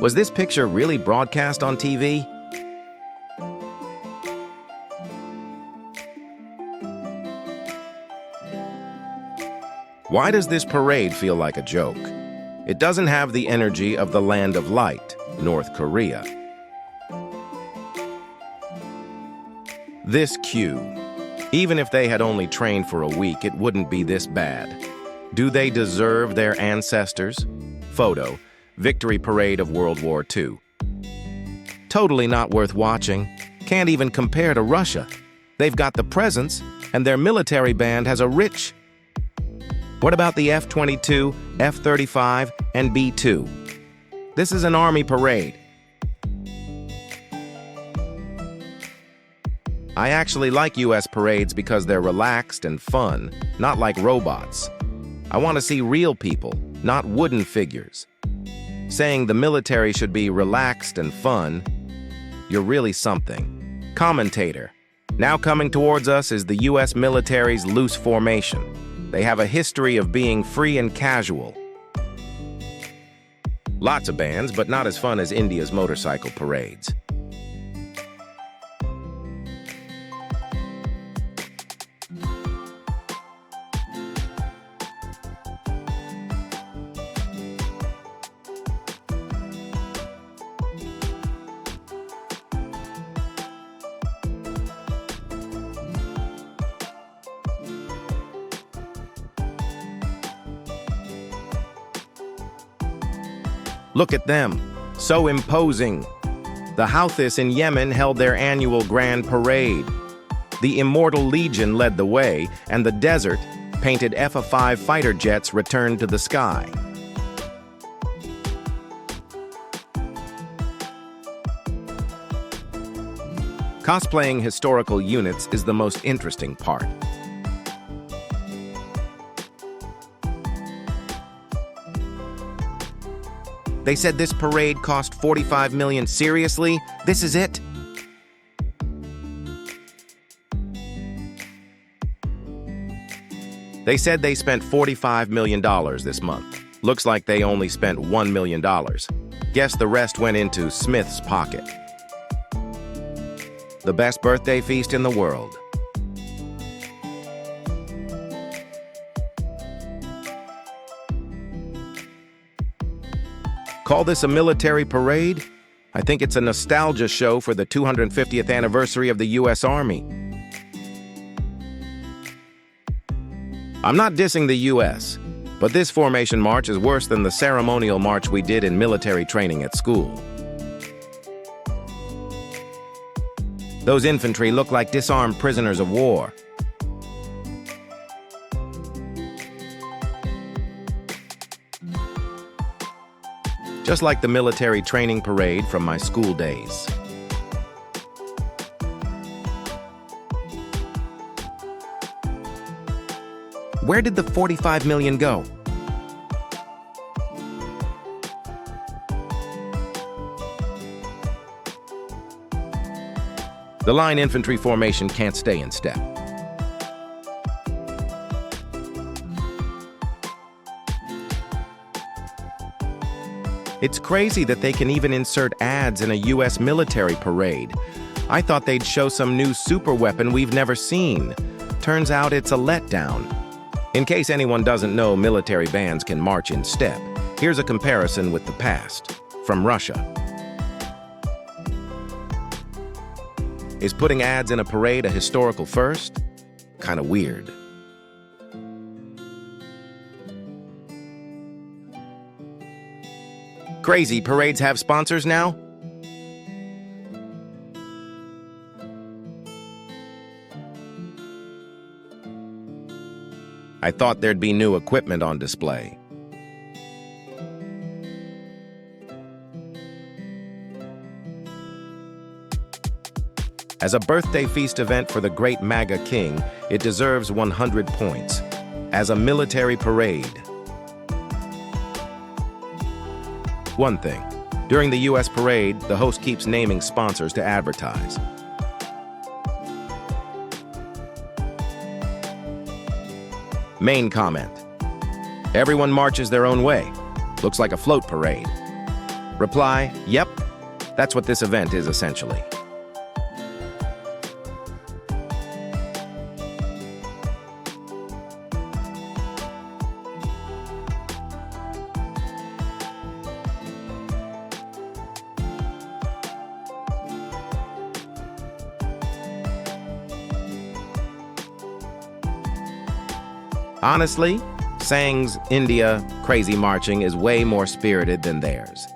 Was this picture really broadcast on TV? Why does this parade feel like a joke? It doesn't have the energy of the land of light, North Korea. This queue. Even if they had only trained for a week, it wouldn't be this bad. Do they deserve their ancestors? Photo, Victory Parade of World War II. Totally not worth watching. Can't even compare to Russia. They've got the presence, and their military band has a rich... What about the F-22, F-35, and B-2? This is an army parade. I actually like US parades because they're relaxed and fun, not like robots. I want to see real people, not wooden figures. Saying the military should be relaxed and fun, you're really something. Commentator. Now coming towards us is the US military's loose formation. They have a history of being free and casual. Lots of bands, but not as fun as India's motorcycle parades. Look at them, so imposing. The Houthis in Yemen held their annual grand parade. The Immortal Legion led the way, and the desert, painted F-5 fighter jets returned to the sky. Cosplaying historical units is the most interesting part. They said this parade cost $45 million. Seriously? This is it? They said they spent $45 million this month. Looks like they only spent $1 million. Guess the rest went into Smith's pocket. The best birthday feast in the world. Call this a military parade? I think it's a nostalgia show for the 250th anniversary of the U.S. Army. I'm not dissing the U.S., but this formation march is worse than the ceremonial march we did in military training at school. Those infantry look like disarmed prisoners of war. Just like the military training parade from my school days. Where did the $45 million go? The line infantry formation can't stay in step. It's crazy that they can even insert ads in a US military parade. I thought they'd show some new super weapon we've never seen. Turns out it's a letdown. In case anyone doesn't know military bands can march in step, here's a comparison with the past, from Russia. Is putting ads in a parade a historical first? Kinda weird. Crazy, parades have sponsors now? I thought there'd be new equipment on display. As a birthday feast event for the great MAGA king, it deserves 100 points. As a military parade. One thing, during the US parade, the host keeps naming sponsors to advertise. Main comment. Everyone marches their own way. Looks like a float parade. Reply, yep, that's what this event is essentially. Honestly, Sang's India crazy marching is way more spirited than theirs.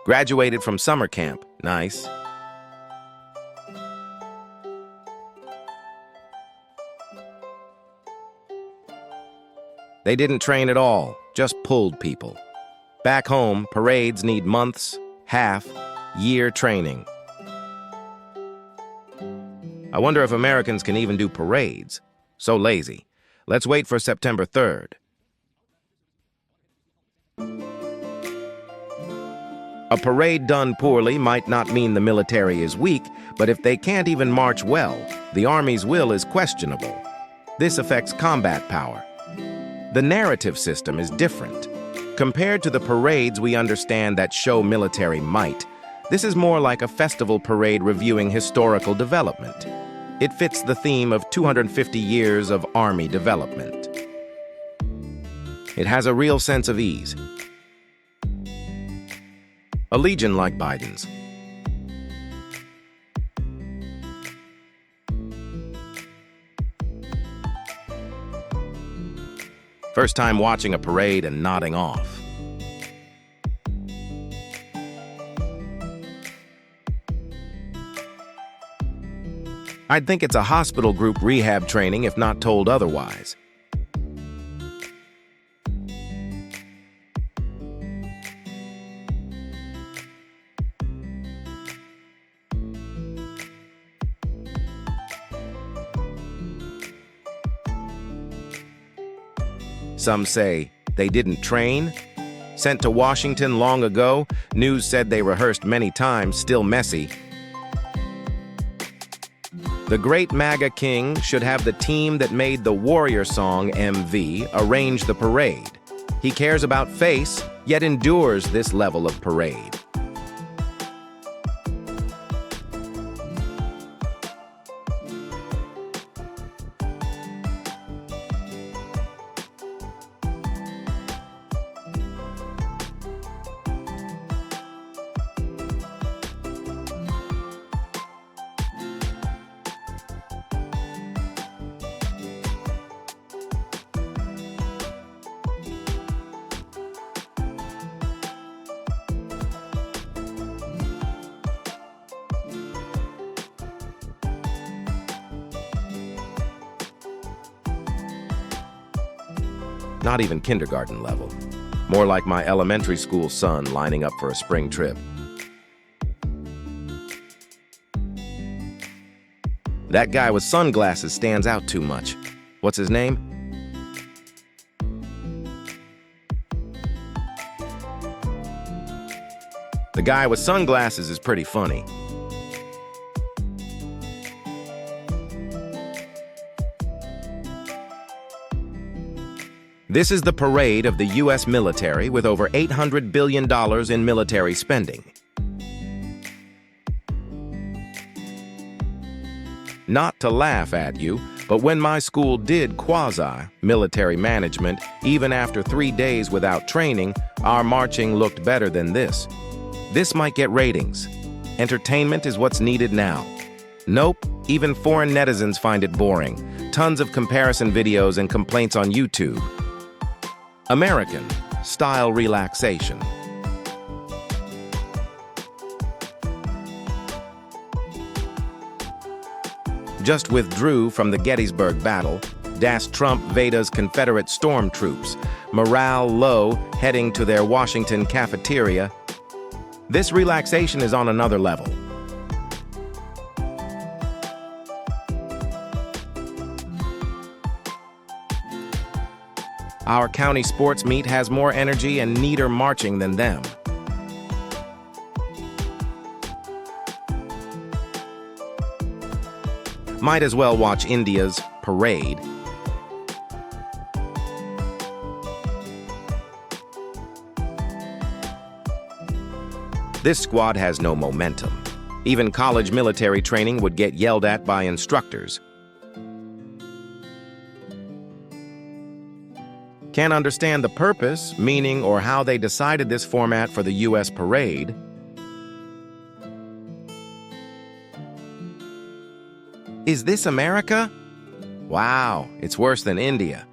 Graduated from summer camp. Nice. They didn't train at all, just pulled people. Back home, parades need months, half, year training. I wonder if Americans can even do parades. So lazy. Let's wait for September 3rd. A parade done poorly might not mean the military is weak, but if they can't even march well, the Army's will is questionable. This affects combat power. The narrative system is different. Compared to the parades we understand that show military might, this is more like a festival parade reviewing historical development. It fits the theme of 250 years of Army development. It has a real sense of ease. A legion like Biden's. First time watching a parade and nodding off. I'd think it's a hospital group rehab training if not told otherwise. Some say they didn't train. Sent to Washington long ago, news said they rehearsed many times, still messy. The great MAGA king should have the team that made the Warrior Song MV arrange the parade. He cares about face, yet endures this level of parade. Not even kindergarten level. More like my elementary school son lining up for a spring trip. That guy with sunglasses stands out too much. What's his name? The guy with sunglasses is pretty funny. This is the parade of the U.S. military with over $800 billion in military spending. Not to laugh at you, but when my school did quasi-military management, even after 3 days without training, our marching looked better than this. This might get ratings. Entertainment is what's needed now. Nope, even foreign netizens find it boring. Tons of comparison videos and complaints on YouTube. American style relaxation. Just withdrew from the Gettysburg Battle, dashed Trump Veda's Confederate stormtroops, morale low, heading to their Washington cafeteria. This relaxation is on another level. Our county sports meet has more energy and neater marching than them. Might as well watch India's parade. This squad has no momentum. Even college military training would get yelled at by instructors. Can't understand the purpose, meaning, or how they decided this format for the U.S. parade. Is this America? Wow, it's worse than India.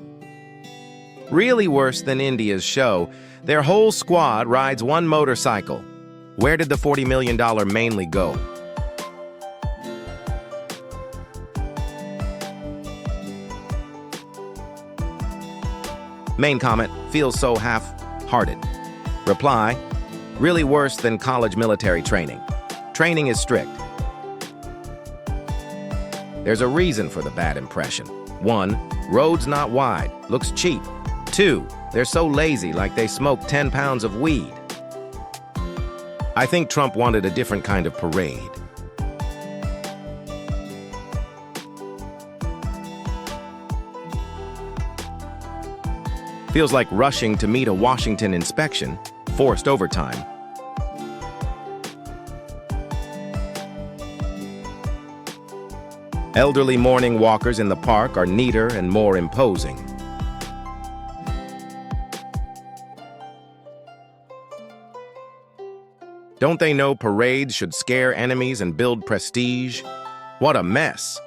Really worse than India's show. Their whole squad rides one motorcycle. Where did the $40 million mainly go? Main comment, feels so half-hearted. Reply, really worse than college military training. Training is strict. There's a reason for the bad impression. 1, roads not wide, looks cheap. 2, they're so lazy, like they smoke 10 pounds of weed. I think Trump wanted a different kind of parade. Feels like rushing to meet a Washington inspection, forced overtime. Elderly morning walkers in the park are neater and more imposing. Don't they know parades should scare enemies and build prestige? What a mess!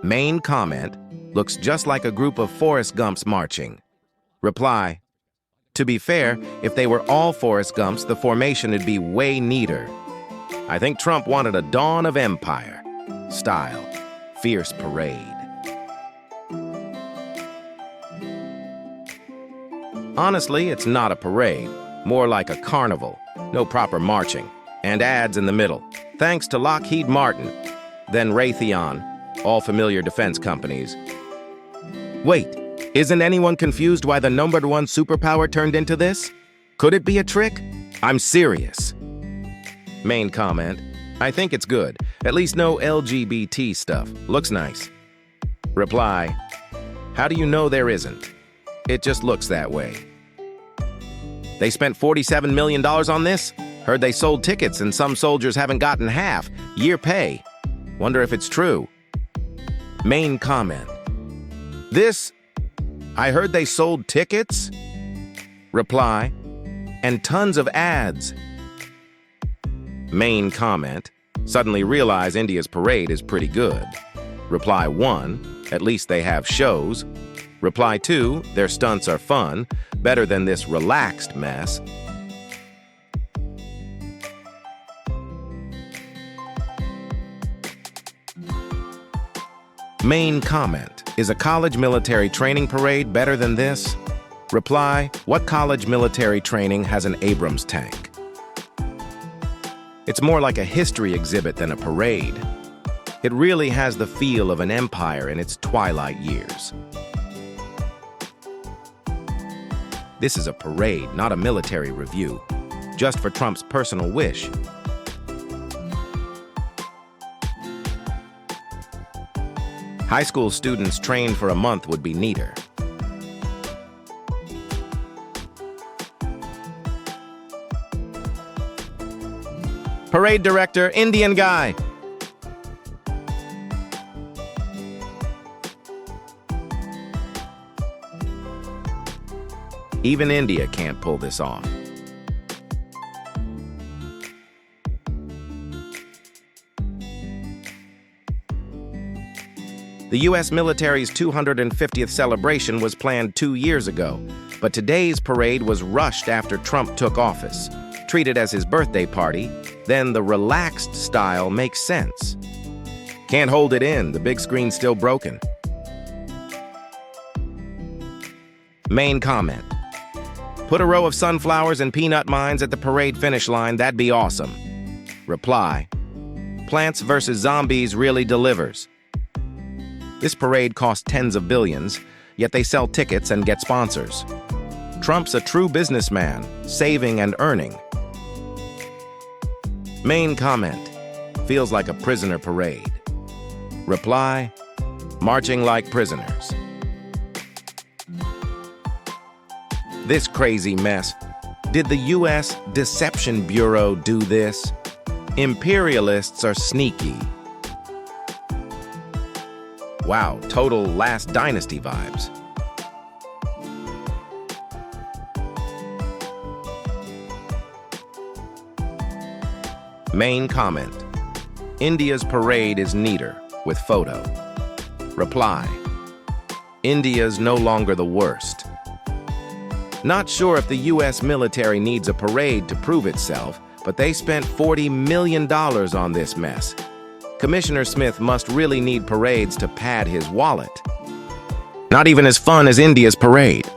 Main comment, looks just like a group of Forrest Gumps marching. Reply, to be fair, if they were all Forrest Gumps, the formation would be way neater. I think Trump wanted a dawn of empire style, fierce parade. Honestly, it's not a parade, more like a carnival, no proper marching, and ads in the middle. Thanks to Lockheed Martin, then Raytheon, all familiar defense companies. Wait, isn't anyone confused why the #1 superpower turned into this? Could it be a trick? I'm serious. Main comment, I think it's good. At least no LGBT stuff. Looks nice. Reply, how do you know there isn't? It just looks that way. They spent $47 million on this? Heard they sold tickets and some soldiers haven't gotten half. Year pay. Wonder if it's true. Main comment. I heard they sold tickets? Reply, and tons of ads. Main comment. Suddenly realize India's parade is pretty good. Reply 1, at least they have shows. Reply 2, their stunts are fun, better than this relaxed mess. Main comment, is a college military training parade better than this? Reply, what college military training has an Abrams tank? It's more like a history exhibit than a parade. It really has the feel of an empire in its twilight years. This is a parade, not a military review, just for Trump's personal wish. High school students trained for a month would be neater. Parade director, Indian guy. Even India can't pull this off. The U.S. military's 250th celebration was planned 2 years ago, but today's parade was rushed after Trump took office. Treated as his birthday party, then the relaxed style makes sense. Can't hold it in, the big screen's still broken. Main comment. Put a row of sunflowers and peanut mines at the parade finish line, that'd be awesome. Reply. Plants vs. Zombies really delivers. This parade costs tens of billions, yet they sell tickets and get sponsors. Trump's a true businessman, saving and earning. Main comment: feels like a prisoner parade. Reply: marching like prisoners. This crazy mess. Did the U.S. Deception Bureau do this? Imperialists are sneaky. Wow, total Last Dynasty vibes. Main comment: India's parade is neater, with photo. Reply: India's no longer the worst. Not sure if the U.S. military needs a parade to prove itself, but they spent $40 million on this mess. Commissioner Smith must really need parades to pad his wallet. Not even as fun as India's parade.